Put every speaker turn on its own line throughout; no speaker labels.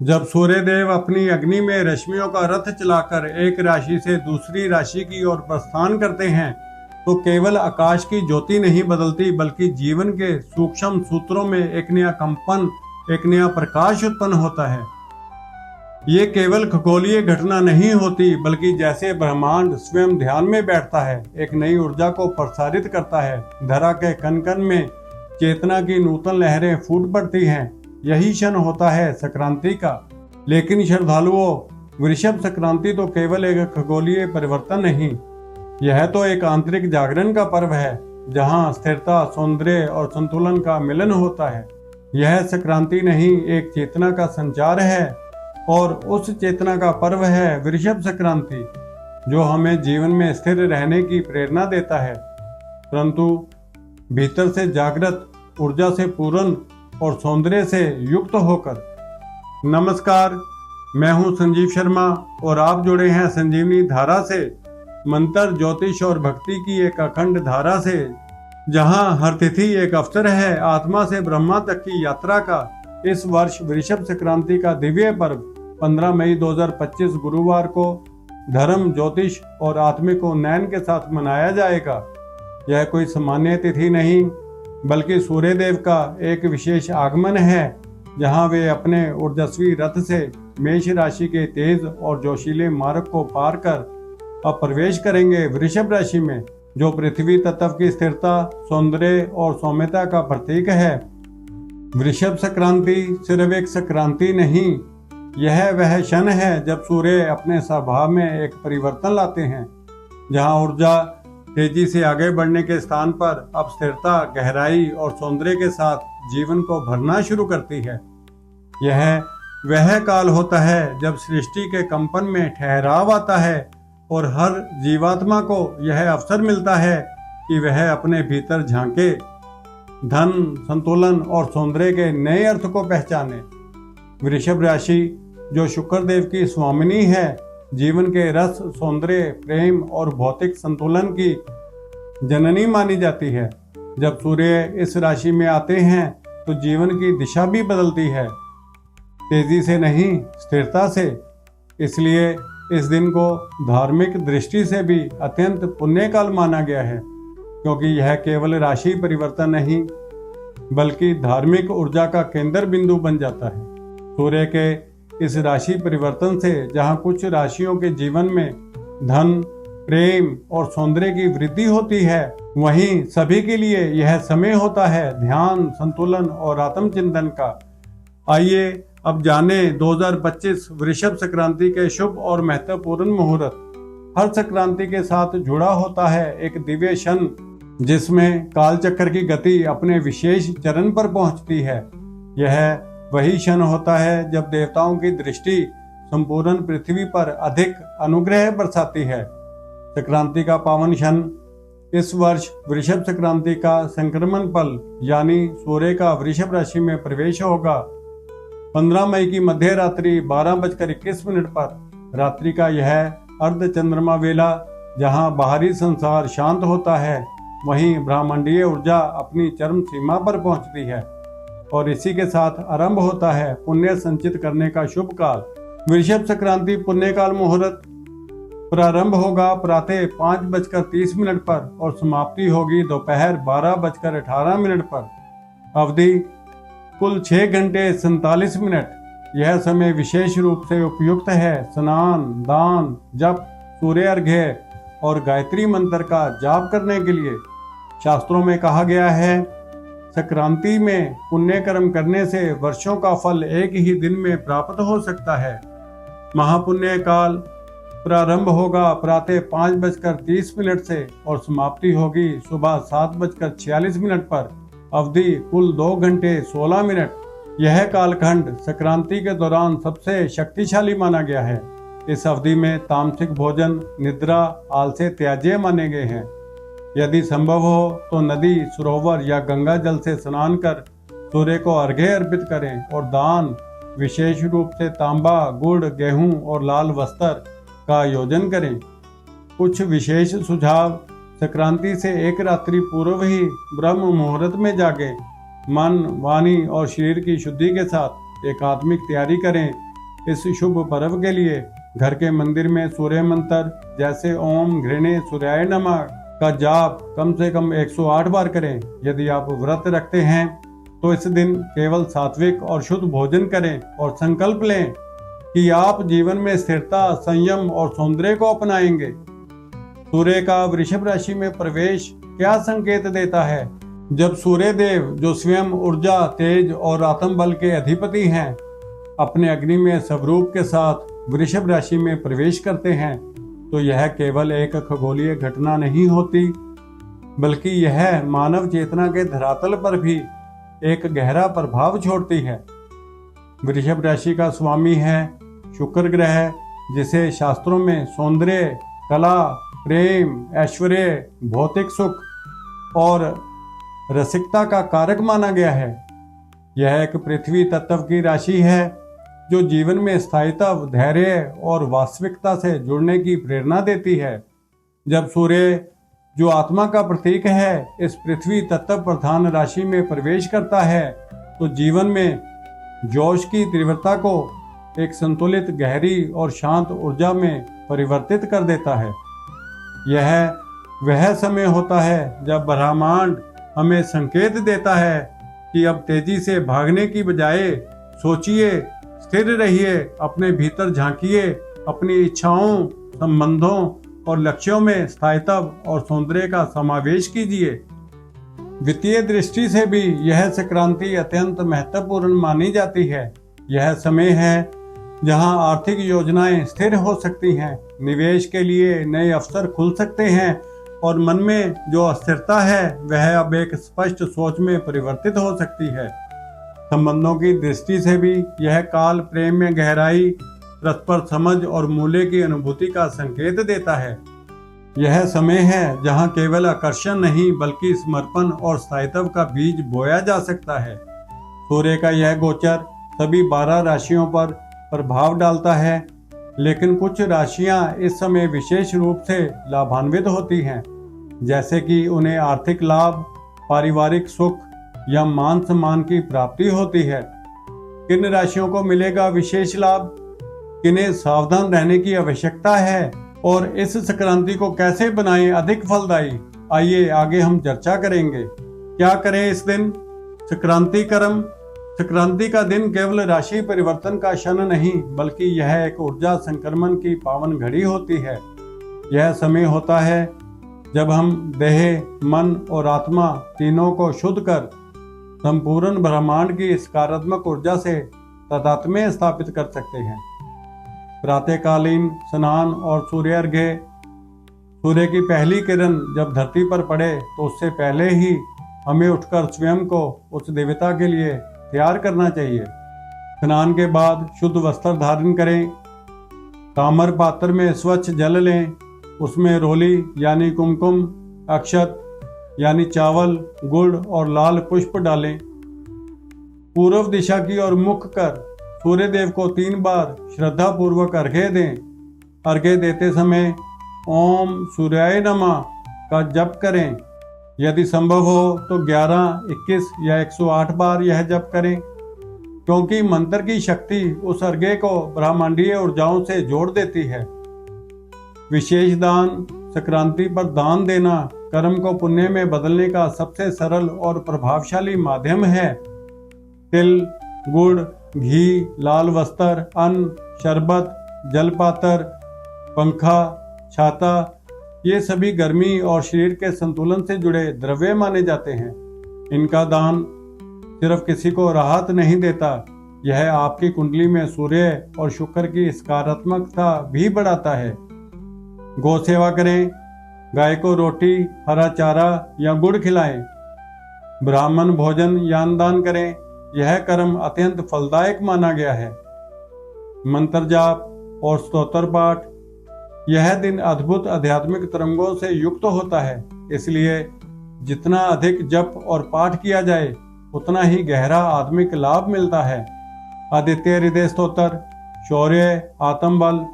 जब सूर्यदेव अपनी अग्नि में रश्मियों का रथ चलाकर एक राशि से दूसरी राशि की ओर प्रस्थान करते हैं तो केवल आकाश की ज्योति नहीं बदलती बल्कि जीवन के सूक्ष्म सूत्रों में एक नया कंपन, एक नया प्रकाश उत्पन्न होता है। ये केवल खगोलीय घटना नहीं होती बल्कि जैसे ब्रह्मांड स्वयं ध्यान में बैठता है, एक नई ऊर्जा को प्रसारित करता है। धरा के कण कण में चेतना की नूतन लहरें फूट पड़ती हैं। यही क्षण होता है संक्रांति का। लेकिन श्रद्धालुओं, वृषभ संक्रांति तो केवल एक खगोलीय परिवर्तन नहीं, यह तो एक आंतरिक जागरण का पर्व है जहां स्थिरता, सौंदर्य और संतुलन का मिलन होता है। यह संक्रांति नहीं, एक चेतना का संचार है और उस चेतना का पर्व है वृषभ संक्रांति, जो हमें जीवन में स्थिर रहने की प्रेरणा देता है, परंतु भीतर से जागृत, ऊर्जा से पूर्ण और सौंदर्य से युक्त होकर। नमस्कार, मैं हूं संजीव शर्मा और आप जुड़े हैं संजीवनी धारा से, मंत्र, ज्योतिष और भक्ति की एक अखंड धारा से, जहां हर तिथि एक अवसर है आत्मा से ब्रह्मा तक की यात्रा का। इस वर्ष वृषभ संक्रांति का दिव्य पर्व 15 मई 2025 गुरुवार को धर्म, ज्योतिष और आत्मिक उन्नयन के साथ मनाया जाएगा। यह कोई सामान्य तिथि नहीं बल्कि सूर्यदेव का एक विशेष आगमन है, जहां वे अपने ऊर्जस्वी रथ से मेष राशि के तेज और जोशीले मार्ग को पार कर अब प्रवेश करेंगे वृषभ राशि में, जो पृथ्वी तत्व की स्थिरता, सौंदर्य और सौम्यता का प्रतीक है। वृषभ संक्रांति सिर्फ एक संक्रांति नहीं, यह वह क्षण है जब सूर्य अपने स्वभाव में एक परिवर्तन लाते हैं। जहां ऊर्जा तेजी से आगे बढ़ने के स्थान पर अब स्थिरता, गहराई और सौंदर्य के साथ जीवन को भरना शुरू करती है। यह वह काल होता है जब सृष्टि के कंपन में ठहराव आता है और हर जीवात्मा को यह अवसर मिलता है कि वह अपने भीतर झांके, धन, संतुलन और सौंदर्य के नए अर्थ को पहचाने। वृषभ राशि, जो शुक्रदेव की स्वामिनी है, जीवन के रस, सौंदर्य, प्रेम और भौतिक संतुलन की जननी मानी जाती है। जब सूर्य इस राशि में आते हैं तो जीवन की दिशा भी बदलती है, तेजी से नहीं, स्थिरता से। इसलिए इस दिन को धार्मिक दृष्टि से भी अत्यंत पुण्यकाल माना गया है, क्योंकि यह केवल राशि परिवर्तन नहीं बल्कि धार्मिक ऊर्जा का केंद्र बिंदु बन जाता है। सूर्य के इस राशि परिवर्तन से जहां कुछ राशियों के जीवन में धन, प्रेम और सौंदर्य की वृद्धि होती है, वहीं सभी के लिए यह समय होता है ध्यान, संतुलन और आत्मचिंतन का। आइए अब जाने 2025 वृषभ संक्रांति के शुभ और महत्वपूर्ण मुहूर्त। हर संक्रांति के साथ जुड़ा होता है एक दिव्य क्षण, जिसमें कालचक्र की गति अपने विशेष चरण पर पहुंचती है। यह वही क्षण होता है जब देवताओं की दृष्टि संपूर्ण पृथ्वी पर अधिक अनुग्रह बरसाती है। संक्रांति का पावन क्षण। इस वर्ष वृषभ संक्रांति का संक्रमण पल यानी सूर्य का वृषभ राशि में प्रवेश होगा 15 मई की मध्य रात्रि 12:21 पर। रात्रि का यह अर्ध चंद्रमा वेला, जहां बाहरी संसार शांत होता है, वहीं ब्रह्मांडीय ऊर्जा अपनी चरम सीमा पर पहुंचती है और इसी के साथ आरंभ होता है पुण्य संचित करने का शुभ काल। वृषभ संक्रांति पुण्यकाल मुहूर्त प्रारंभ होगा प्रातः 5:30 पर और समाप्ति होगी दोपहर 12:18 पर। अवधि कुल 6 घंटे 47 मिनट। यह समय विशेष रूप से उपयुक्त है स्नान, दान, जप, सूर्य अर्घ्य और गायत्री मंत्र का जाप करने के लिए। शास्त्रों में कहा गया है, संक्रांति में पुण्य कर्म करने से वर्षों का फल एक ही दिन में प्राप्त हो सकता है। महापुण्य काल प्रारंभ होगा प्रातः 5:30 से और समाप्ति होगी सुबह 7:46 पर। अवधि कुल 2 घंटे 16 मिनट। यह कालखंड संक्रांति के दौरान सबसे शक्तिशाली माना गया है। इस अवधि में तामसिक भोजन, निद्रा, आलस्य त्याज्य माने गए हैं। यदि संभव हो तो नदी, सरोवर या गंगा जल से स्नान कर सूर्य को अर्घ्य अर्पित करें और दान, विशेष रूप से तांबा, गुड़, गेहूं और लाल वस्त्र का आयोजन करें। कुछ विशेष सुझाव। संक्रांति से एक रात्रि पूर्व ही ब्रह्म मुहूर्त में जागें। मन, वाणी और शरीर की शुद्धि के साथ एकात्मिक तैयारी करें। इस शुभ पर्व के लिए घर के मंदिर में सूर्य मंत्र जैसे ओम घृणे सूर्याय नमः का जाप कम से कम 108 बार करें। यदि आप व्रत रखते हैं तो इस दिन केवल सात्विक और शुद्ध भोजन करें और संकल्प लें कि आप जीवन में स्थिरता, संयम और सौंदर्य को अपनाएंगे। सूर्य का वृषभ राशि में प्रवेश क्या संकेत देता है? जब सूर्य देव, जो स्वयं ऊर्जा, तेज और आत्मबल के अधिपति हैं, अपने अग्नि में स्वरूप के साथ वृषभ राशि में प्रवेश करते हैं तो यह केवल एक खगोलीय घटना नहीं होती, बल्कि यह मानव चेतना के धरातल पर भी एक गहरा प्रभाव छोड़ती है। वृषभ राशि का स्वामी है शुक्र ग्रह, जिसे शास्त्रों में सौंदर्य, कला, प्रेम, ऐश्वर्य, भौतिक सुख और रसिकता का कारक माना गया है। यह एक पृथ्वी तत्व की राशि है जो जीवन में स्थायित्व, धैर्य और वास्तविकता से जुड़ने की प्रेरणा देती है। जब सूर्य, जो आत्मा का प्रतीक है, इस पृथ्वी तत्व प्रधान राशि में प्रवेश करता है तो जीवन में जोश की तीव्रता को एक संतुलित, गहरी और शांत ऊर्जा में परिवर्तित कर देता है। यह वह समय होता है जब ब्रह्मांड हमें संकेत देता है कि अब तेजी से भागने की बजाय सोचिए, स्थिर रहिए, अपने भीतर झांकिए, अपनी इच्छाओं, संबंधों और लक्ष्यों में स्थायित्व और सौंदर्य का समावेश कीजिए। वित्तीय दृष्टि से भी यह संक्रांति अत्यंत महत्वपूर्ण मानी जाती है। यह समय है जहां आर्थिक योजनाएं स्थिर हो सकती हैं, निवेश के लिए नए अवसर खुल सकते हैं और मन में जो अस्थिरता है वह अब एक स्पष्ट सोच में परिवर्तित हो सकती है। संबंधों की दृष्टि से भी यह काल प्रेम में गहराई, परस्पर समझ और मूल्य की अनुभूति का संकेत देता है। यह समय है जहां केवल आकर्षण नहीं बल्कि समर्पण और स्थायित्व का बीज बोया जा सकता है। सूर्य का यह गोचर सभी 12 राशियों पर प्रभाव डालता है, लेकिन कुछ राशियां इस समय विशेष रूप से लाभान्वित होती हैं, जैसे कि उन्हें आर्थिक लाभ, पारिवारिक सुख या मान सम्मान की प्राप्ति होती है। किन राशियों को मिलेगा विशेष लाभ, किन्हें सावधान रहने की आवश्यकता है और इस संक्रांति को कैसे बनाएं अधिक फलदायी, आइए आगे हम चर्चा करेंगे। क्या करें इस दिन? संक्रांति कर्म। संक्रांति का दिन केवल राशि परिवर्तन का क्षण नहीं बल्कि यह एक ऊर्जा संक्रमण की पावन घड़ी होती है। यह समय होता है जब हम देह, मन और आत्मा तीनों को शुद्ध कर संपूर्ण ब्रह्मांड की सकारात्मक ऊर्जा से तादात्म्य स्थापित कर सकते हैं। प्रातःकालीन स्नान और सूर्य अर्घ्य। सूर्य की पहली किरण जब धरती पर पड़े तो उससे पहले ही हमें उठकर स्वयं को उस देवता के लिए तैयार करना चाहिए। स्नान के बाद शुद्ध वस्त्र धारण करें। ताम्र पात्र में स्वच्छ जल लें, उसमें रोली यानी कुमकुम, अक्षत यानी चावल, गुड़ और लाल पुष्प डालें। पूर्व दिशा की ओर मुख कर सूर्य देव को 3 बार श्रद्धा पूर्वक अर्घ्य दें। अर्घ्य देते समय ओम सूर्याय नमः का जप करें। यदि संभव हो तो 11, 21 या 108 बार यह जप करें, क्योंकि मंत्र की शक्ति उस अर्घ्य को ब्रह्मांडीय ऊर्जाओं से जोड़ देती है। विशेष दान। संक्रांति पर दान देना कर्म को पुण्य में बदलने का सबसे सरल और प्रभावशाली माध्यम है। तिल, गुड़, घी, लाल वस्त्र, अन्न, शरबत, जलपात्र, पंखा, छाता, ये सभी गर्मी और शरीर के संतुलन से जुड़े द्रव्य माने जाते हैं। इनका दान सिर्फ किसी को राहत नहीं देता, यह आपकी कुंडली में सूर्य और शुक्र की सकारात्मकता भी बढ़ाता है। गौ सेवा करें। गाय को रोटी, हरा चारा या गुड़ खिलाएं। ब्राह्मण भोजन या अन्नदान करें। यह कर्म अत्यंत फलदायक माना गया है। मंत्र जाप और स्तोत्र पाठ। यह दिन अद्भुत आध्यात्मिक तरंगों से युक्त होता है, इसलिए जितना अधिक जप और पाठ किया जाए उतना ही गहरा आत्मिक लाभ मिलता है। आदित्य हृदय स्तोत्र शौर्य, आत्मबल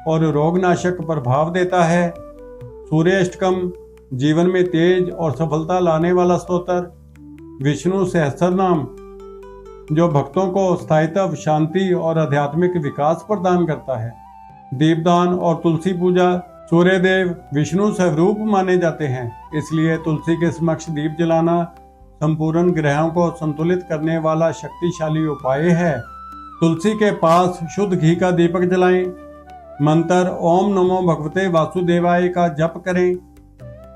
और रोगनाशक प्रभाव देता है। सूर्य अष्टकम जीवन में तेज और सफलता लाने वाला स्तोत्र। विष्णु सहस्त्रनाम जो भक्तों को स्थायित्व, शांति और आध्यात्मिक विकास प्रदान करता है। दीपदान और तुलसी पूजा। सूर्य देव विष्णु स्वरूप माने जाते हैं, इसलिए तुलसी के समक्ष दीप जलाना संपूर्ण ग्रहों को संतुलित करने वाला शक्तिशाली उपाय है। तुलसी के पास शुद्ध घी का दीपक जलाएं। मंत्र ओम नमो भगवते वासुदेवाय का जप करें।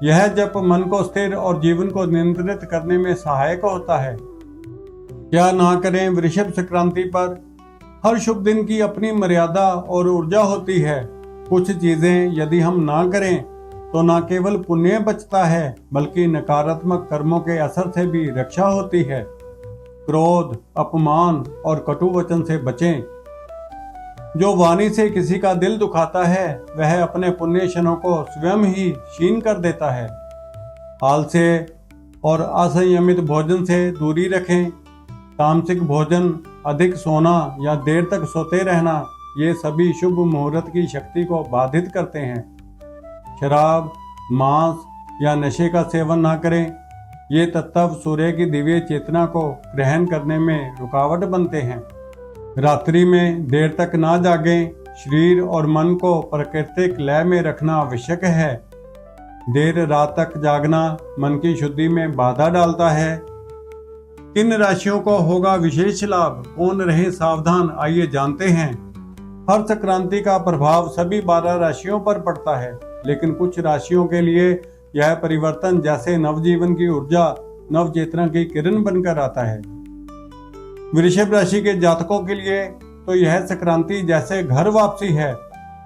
यह जप मन को स्थिर और जीवन को नियंत्रित करने में सहायक होता है। क्या ना करें वृषभ संक्रांति पर? हर शुभ दिन की अपनी मर्यादा और ऊर्जा होती है। कुछ चीजें यदि हम ना करें तो न केवल पुण्य बचता है, बल्कि नकारात्मक कर्मों के असर से भी रक्षा होती है। क्रोध, अपमान और कटु वचन से बचें। जो वाणी से किसी का दिल दुखाता है, वह अपने पुण्य क्षणों को स्वयं ही क्षीण कर देता है। आलस्य और असंयमित भोजन से दूरी रखें। तामसिक भोजन, अधिक सोना या देर तक सोते रहना, ये सभी शुभ मुहूर्त की शक्ति को बाधित करते हैं। शराब, मांस या नशे का सेवन ना करें। ये तत्व सूर्य की दिव्य चेतना को ग्रहण करने में रुकावट बनते हैं। रात्रि में देर तक ना जागें। शरीर और मन को प्राकृतिक लय में रखना आवश्यक है। देर रात तक जागना मन की शुद्धि में बाधा डालता है। किन राशियों को होगा विशेष लाभ? कौन रहे सावधान? आइए जानते हैं। हर संक्रांति का प्रभाव सभी 12 राशियों पर पड़ता है, लेकिन कुछ राशियों के लिए यह परिवर्तन जैसे नवजीवन की ऊर्जा, नव चेतना की किरण बनकर आता है। वृषभ राशि के जातकों के लिए तो यह संक्रांति जैसे घर वापसी है,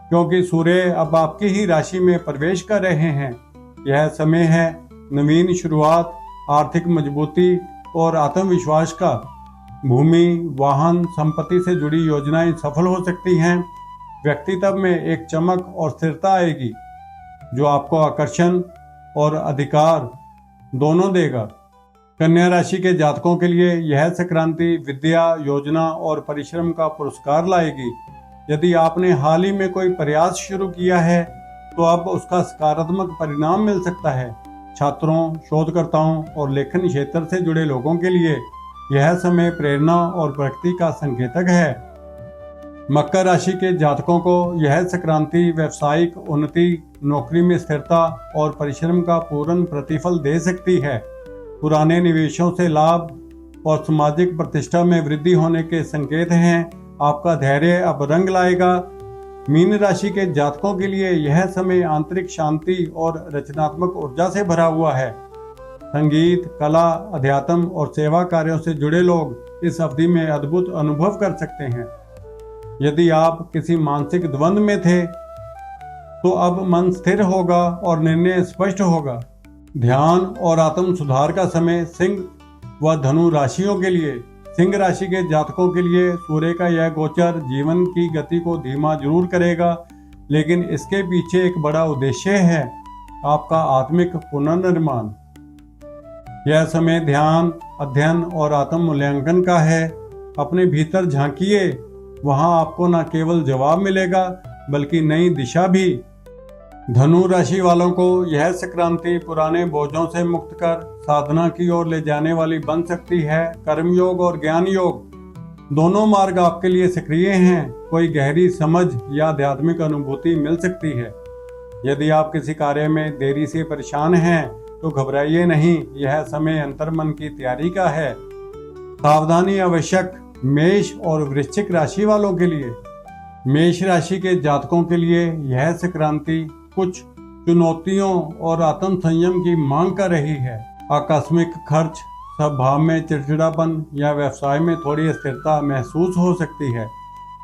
क्योंकि सूर्य अब आपकी ही राशि में प्रवेश कर रहे हैं। यह समय है नवीन शुरुआत, आर्थिक मजबूती और आत्मविश्वास का। भूमि, वाहन, संपत्ति से जुड़ी योजनाएं सफल हो सकती हैं। व्यक्तित्व में एक चमक और स्थिरता आएगी, जो आपको आकर्षण और अधिकार दोनों देगा। कन्या राशि के जातकों के लिए यह संक्रांति विद्या, योजना और परिश्रम का पुरस्कार लाएगी। यदि आपने हाल ही में कोई प्रयास शुरू किया है, तो अब उसका सकारात्मक परिणाम मिल सकता है। छात्रों, शोधकर्ताओं और लेखन क्षेत्र से जुड़े लोगों के लिए यह समय प्रेरणा और प्रगति का संकेतक है। मकर राशि के जातकों को यह संक्रांति व्यावसायिक उन्नति, नौकरी में स्थिरता और परिश्रम का पूर्ण प्रतिफल दे सकती है। पुराने निवेशों से लाभ और सामाजिक प्रतिष्ठा में वृद्धि होने के संकेत हैं। आपका धैर्य अब रंग लाएगा। मीन राशि के जातकों के लिए यह समय आंतरिक शांति और रचनात्मक ऊर्जा से भरा हुआ है। संगीत, कला, अध्यात्म और सेवा कार्यों से जुड़े लोग इस अवधि में अद्भुत अनुभव कर सकते हैं। यदि आप किसी मानसिक द्वंद में थे, तो अब मन स्थिर होगा और निर्णय स्पष्ट होगा। ध्यान और आत्म सुधार का समय सिंह व धनु राशियों के लिए। सिंह राशि के जातकों के लिए सूर्य का यह गोचर जीवन की गति को धीमा जरूर करेगा, लेकिन इसके पीछे एक बड़ा उद्देश्य है, आपका आत्मिक पुनर्निर्माण। यह समय ध्यान, अध्ययन और आत्म मूल्यांकन का है। अपने भीतर झांकिए, वहां आपको न केवल जवाब मिलेगा, बल्कि नई दिशा भी। धनु राशि वालों को यह संक्रांति पुराने बोझों से मुक्त कर साधना की ओर ले जाने वाली बन सकती है। कर्मयोग और ज्ञान योग दोनों मार्ग आपके लिए सक्रिय हैं। कोई गहरी समझ या आध्यात्मिक अनुभूति मिल सकती है। यदि आप किसी कार्य में देरी से परेशान हैं, तो घबराइए नहीं, यह समय अंतर्मन की तैयारी का है। सावधानी आवश्यक। मेष और वृश्चिक राशि वालों के लिए। मेष राशि के जातकों के लिए यह संक्रांति कुछ चुनौतियों और आत्म संयम की मांग कर रही है। आकस्मिक खर्च, स्वभाव में चिड़चिड़ापन या व्यवसाय में थोड़ी अस्थिरता महसूस हो सकती है,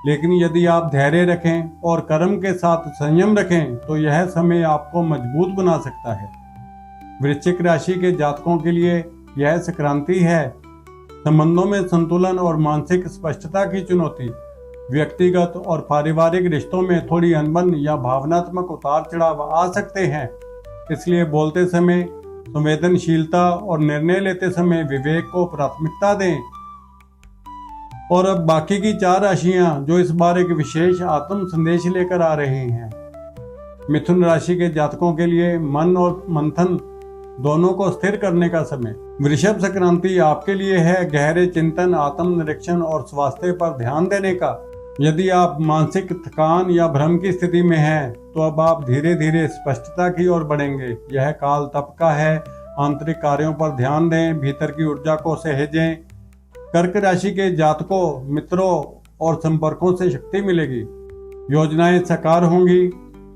लेकिन यदि आप धैर्य रखें और कर्म के साथ संयम रखें, तो यह समय आपको मजबूत बना सकता है। वृश्चिक राशि के जातकों के लिए यह संक्रांति है संबंधों में संतुलन और मानसिक स्पष्टता की चुनौती। व्यक्तिगत और पारिवारिक रिश्तों में थोड़ी अनबन या भावनात्मक उतार चढ़ाव आ सकते हैं, इसलिए बोलते समय संवेदनशीलता और निर्णय लेते समय विवेक को प्राथमिकता दें। और अब बाकी की 4 राशियां जो इस बार एक विशेष आत्म संदेश लेकर आ रही हैं। मिथुन राशि के जातकों के लिए मन और मंथन दोनों को स्थिर करने का समय। वृषभ संक्रांति आपके लिए है गहरे चिंतन, आत्मनिरीक्षण और स्वास्थ्य पर ध्यान देने का। यदि आप मानसिक थकान या भ्रम की स्थिति में हैं, तो अब आप धीरे धीरे स्पष्टता की ओर बढ़ेंगे। यह काल तप का है। आंतरिक कार्यों पर ध्यान दें, भीतर की ऊर्जा को सहेजें। कर्क राशि के जातकों, मित्रों और संपर्कों से शक्ति मिलेगी। योजनाएं साकार होंगी।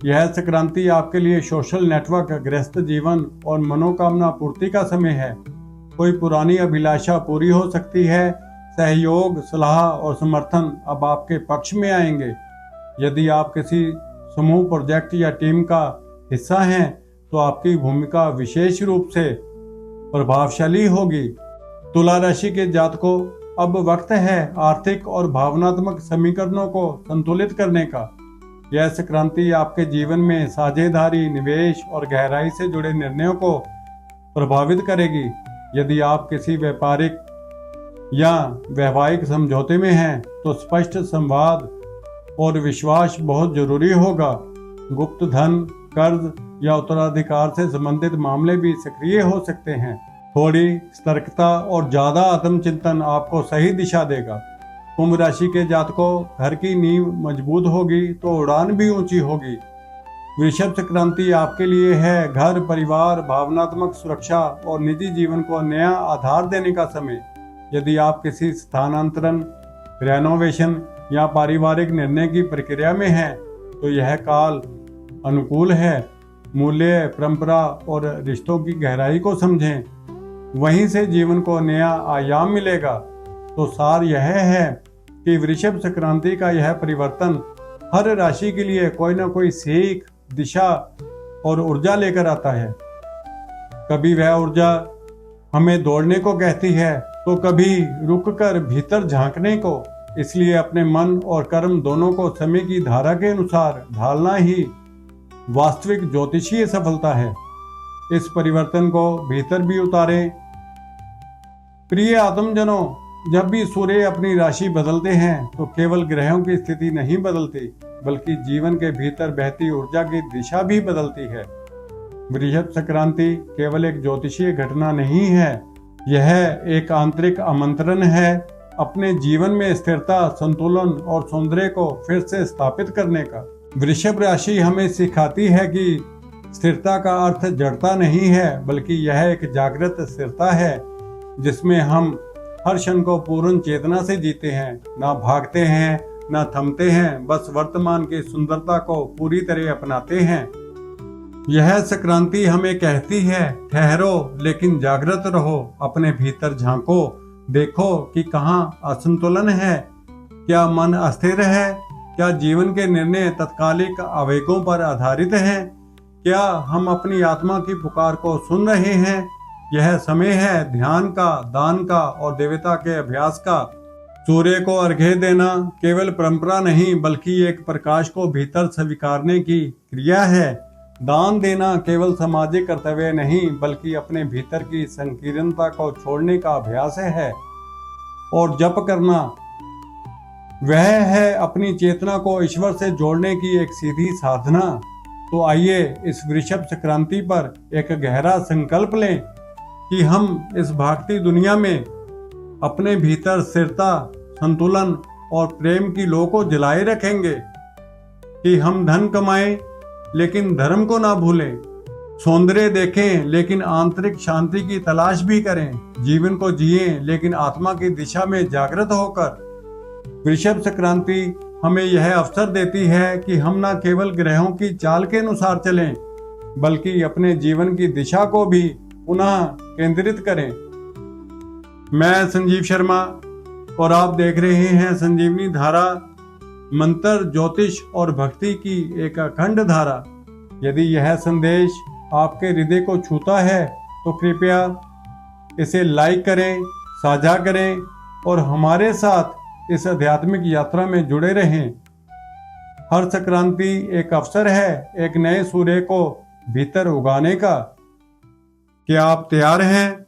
यह संक्रांति आपके लिए सोशल नेटवर्क, गृहस्थ जीवन और मनोकामना पूर्ति का समय है। कोई पुरानी अभिलाषा पूरी हो सकती है। सहयोग, सलाह और समर्थन अब आपके पक्ष में आएंगे। यदि आप किसी समूह, प्रोजेक्ट या टीम का हिस्सा हैं, तो आपकी भूमिका विशेष रूप से प्रभावशाली होगी। तुला राशि के जातकों, अब वक्त है आर्थिक और भावनात्मक समीकरणों को संतुलित करने का। यह संक्रांति आपके जीवन में साझेदारी, निवेश और गहराई से जुड़े निर्णयों को प्रभावित करेगी। यदि आप किसी व्यापारिक या वैवाहिक समझौते में हैं, तो स्पष्ट संवाद और विश्वास बहुत जरूरी होगा। गुप्त धन, कर्ज या उत्तराधिकार से संबंधित मामले भी सक्रिय हो सकते हैं। थोड़ी सतर्कता और ज्यादा आत्मचिंतन आपको सही दिशा देगा। कुंभ राशि के जातकों, घर की नींव मजबूत होगी तो उड़ान भी ऊंची होगी। वृषभ संक्रांति आपके लिए है घर, परिवार, भावनात्मक सुरक्षा और निजी जीवन को नया आधार देने का समय। यदि आप किसी स्थानांतरण, रेनोवेशन या पारिवारिक निर्णय की प्रक्रिया में हैं, तो यह काल अनुकूल है। मूल्य, परंपरा और रिश्तों की गहराई को समझें, वहीं से जीवन को नया आयाम मिलेगा। तो सार यह है कि वृषभ संक्रांति का यह परिवर्तन हर राशि के लिए कोई ना कोई सीख, दिशा और ऊर्जा लेकर आता है। कभी वह ऊर्जा हमें दौड़ने को कहती है, तो कभी रुककर भीतर झांकने को। इसलिए अपने मन और कर्म दोनों को समय की धारा के अनुसार ढालना ही वास्तविक ज्योतिषीय सफलता है। इस परिवर्तन को भीतर भी उतारें। प्रिय आत्मजनों, जब भी सूर्य अपनी राशि बदलते हैं, तो केवल ग्रहों की स्थिति नहीं बदलती, बल्कि जीवन के भीतर बहती ऊर्जा की दिशा भी बदलती है। वृषभ संक्रांति केवल एक ज्योतिषीय घटना नहीं है, यह एक आंतरिक आमंत्रण है अपने जीवन में स्थिरता, संतुलन और सौंदर्य को फिर से स्थापित करने का। वृषभ राशि हमें सिखाती है कि स्थिरता का अर्थ जड़ता नहीं है, बल्कि यह एक जागृत स्थिरता है जिसमें हम हर क्षण को पूर्ण चेतना से जीते हैं। ना भागते हैं, ना थमते हैं, बस वर्तमान की सुंदरता को पूरी तरह अपनाते हैं। यह संक्रांति हमें कहती है, ठहरो लेकिन जागृत रहो, अपने भीतर झांको, देखो कि कहाँ असंतुलन है। क्या मन अस्थिर है? क्या जीवन के निर्णय तत्कालिक आवेगों पर आधारित हैं? क्या हम अपनी आत्मा की पुकार को सुन रहे हैं? यह समय है ध्यान का, दान का और देवता के अभ्यास का। सूर्य को अर्घ्य देना केवल परंपरा नहीं, बल्कि एक प्रकाश को भीतर स्वीकारने की क्रिया है। दान देना केवल सामाजिक कर्तव्य नहीं, बल्कि अपने भीतर की संकीर्णता को छोड़ने का अभ्यास है। और जप करना वह है अपनी चेतना को ईश्वर से जोड़ने की एक सीधी साधना। तो आइए इस वृषभ संक्रांति पर एक गहरा संकल्प लें कि हम इस भागती दुनिया में अपने भीतर स्थिरता, संतुलन और प्रेम की लौ को जलाए रखेंगे। कि हम धन कमाएं लेकिन धर्म को ना भूलें, सौंदर्य देखें लेकिन आंतरिक शांति की तलाश भी करें, जीवन को जिएं लेकिन आत्मा की दिशा में जागृत होकर। वृषभ संक्रांति हमें यह अवसर देती है कि हम न केवल ग्रहों की चाल के अनुसार चलें, बल्कि अपने जीवन की दिशा को भी पुनः केंद्रित करें। मैं संजीव शर्मा और आप देख रहे हैं संजीवनी धारा, मंत्र, ज्योतिष और भक्ति की एक अखंड धारा। यदि यह संदेश आपके हृदय को छूता है तो कृपया इसे लाइक करें, साझा करें और हमारे साथ इस आध्यात्मिक यात्रा में जुड़े रहें। हर संक्रांति एक अवसर है एक नए सूर्य को भीतर उगाने का। क्या आप तैयार हैं?